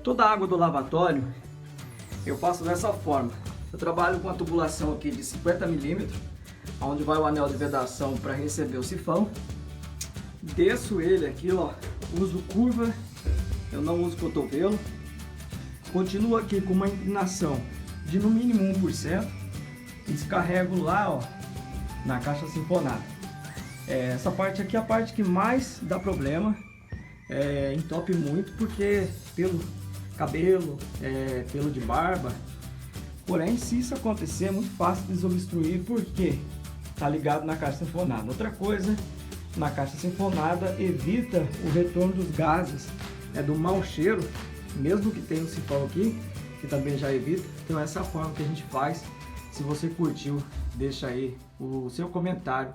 Toda a água do lavatório eu faço dessa forma. Eu trabalho com a tubulação aqui de 50 milímetros, onde vai o anel de vedação para receber o sifão. Desço ele aqui, ó, uso curva, eu não uso cotovelo. Continuo aqui com uma inclinação de no mínimo 1% e descarrego lá, ó, na caixa sinfonada. Essa parte aqui é a parte que mais dá problema, entope muito porque pelo cabelo, pelo de barba. Porém, se isso acontecer, é muito fácil desobstruir porque tá ligado na caixa sinfonada. Outra coisa, na caixa sinfonada evita o retorno dos gases, do mau cheiro, mesmo que tenha um sifão aqui, que também já evita. Então essa é a forma que a gente faz. Se você curtiu, deixa aí o seu comentário